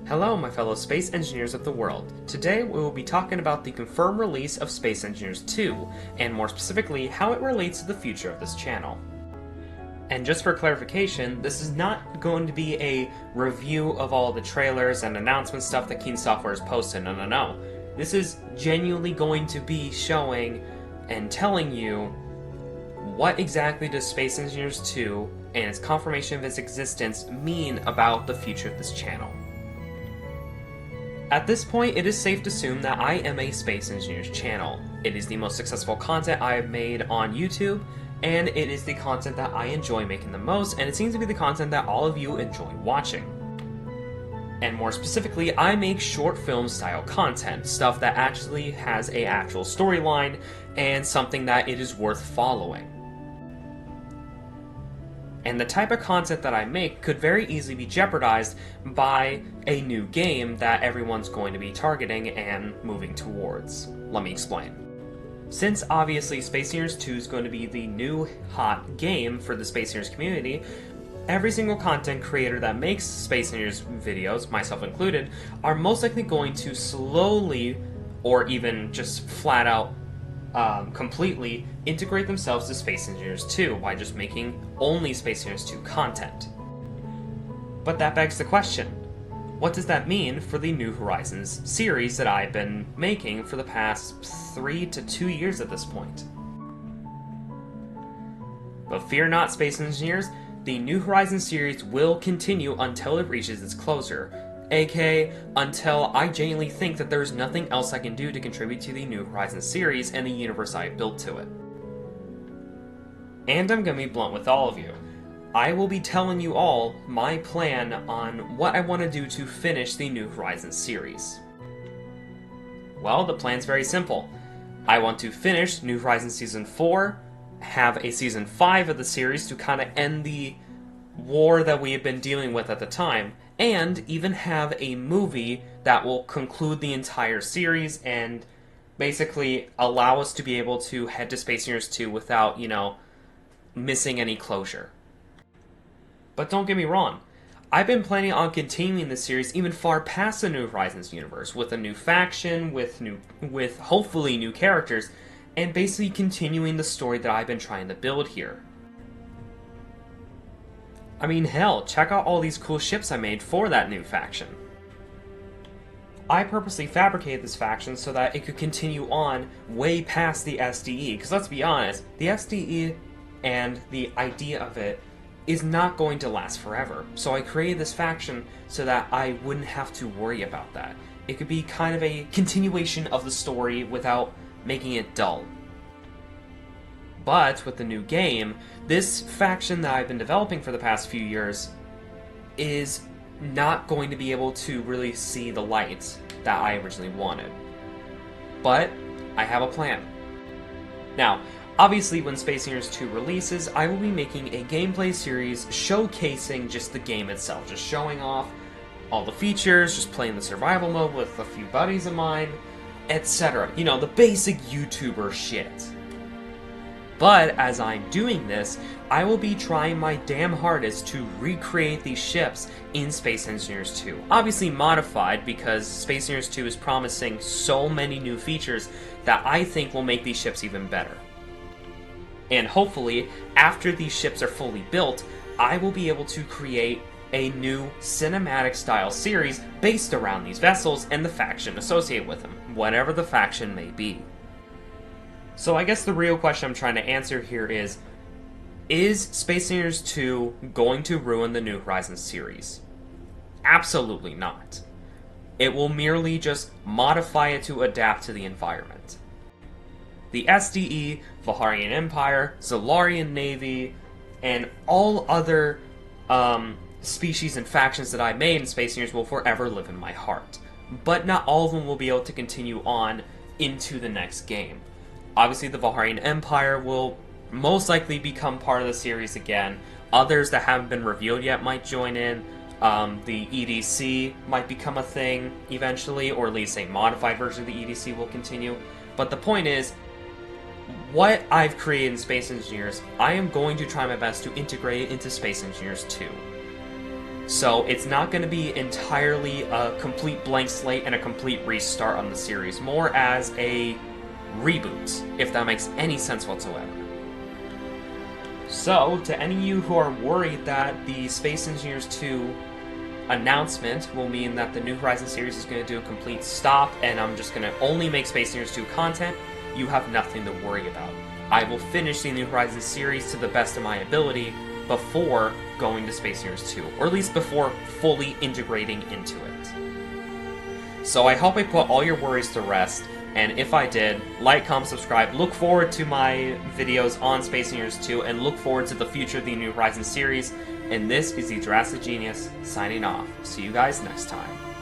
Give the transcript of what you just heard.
Hello, my fellow space engineers of the world. Today we will be talking about the confirmed release of Space Engineers 2, and more specifically, how it relates to the future of this channel. And just for clarification, this is not going to be a review of all the trailers and announcement stuff that Keen Software has posted, no. This is genuinely going to be showing and telling you what exactly does Space Engineers 2 and its confirmation of its existence mean about the future of this channel. At this point, it is safe to assume that I am a Space Engineers channel. It is the most successful content I have made on YouTube, and it is the content that I enjoy making the most, and it seems to be the content that all of you enjoy watching. And more specifically, I make short film style content, stuff that actually has an actual storyline, and something that it is worth following. And the type of content that I make could very easily be jeopardized by a new game that everyone's going to be targeting and moving towards. Let me explain. Since obviously Space Engineers 2 is going to be the new hot game for the Space Engineers community, every single content creator that makes Space Engineers videos, myself included, are most likely going to slowly, or even just flat out completely integrate themselves to Space Engineers 2 by just making only Space Engineers 2 content. But that begs the question, what does that mean for the New Horizons series that I've been making for the past 3 to 2 years at this point? But fear not, Space Engineers, the New Horizons series will continue until it reaches its closure, aka until I genuinely think that there's nothing else I can do to contribute to the New Horizons series and the universe I have built to it. And I'm gonna be blunt with all of you. I will be telling you all my plan on what I want to do to finish the New Horizons series. Well, the plan's very simple. I want to finish New Horizons Season 4, have a Season 5 of the series to kind of end the war that we have been dealing with at the time, and even have a movie that will conclude the entire series and basically allow us to be able to head to Space Engineers 2 without, missing any closure. But don't get me wrong, I've been planning on continuing the series even far past the New Horizons universe, with a new faction, with hopefully new characters, and basically continuing the story that I've been trying to build here. I mean, hell, check out all these cool ships I made for that new faction. I purposely fabricated this faction so that it could continue on way past the SDE, because let's be honest, the SDE and the idea of it is not going to last forever. So I created this faction so that I wouldn't have to worry about that. It could be kind of a continuation of the story without making it dull. But with the new game, this faction that I've been developing for the past few years is not going to be able to really see the light that I originally wanted. But I have a plan. Now, obviously when Space Engineers 2 releases, I will be making a gameplay series showcasing just the game itself, just showing off all the features, just playing the survival mode with a few buddies of mine, etc. The basic YouTuber shit. But as I'm doing this, I will be trying my damn hardest to recreate these ships in Space Engineers 2. Obviously modified, because Space Engineers 2 is promising so many new features that I think will make these ships even better. And hopefully, after these ships are fully built, I will be able to create a new cinematic style series based around these vessels and the faction associated with them, whatever the faction may be. So I guess the real question I'm trying to answer here is Space Engineers 2 going to ruin the New Horizons series? Absolutely not. It will merely just modify it to adapt to the environment. The SDE, Valharian Empire, Zolarian Navy, and all other species and factions that I made in Space Engineers will forever live in my heart. But not all of them will be able to continue on into the next game. Obviously, the Valharian Empire will most likely become part of the series again. Others that haven't been revealed yet might join in. The EDC might become a thing eventually, or at least a modified version of the EDC will continue. But the point is, what I've created in Space Engineers, I am going to try my best to integrate it into Space Engineers 2. So it's not going to be entirely a complete blank slate and a complete restart on the series, more as a reboot, if that makes any sense whatsoever. So, to any of you who are worried that the Space Engineers 2 announcement will mean that the New Horizons series is going to do a complete stop and I'm just going to only make Space Engineers 2 content, you have nothing to worry about. I will finish the New Horizons series to the best of my ability before going to Space Engineers 2, or at least before fully integrating into it. So I hope I put all your worries to rest, and if I did, like, comment, subscribe, look forward to my videos on Space Engineers 2, and look forward to the future of the New Horizons series, and this is the Jurassic Genius, signing off. See you guys next time.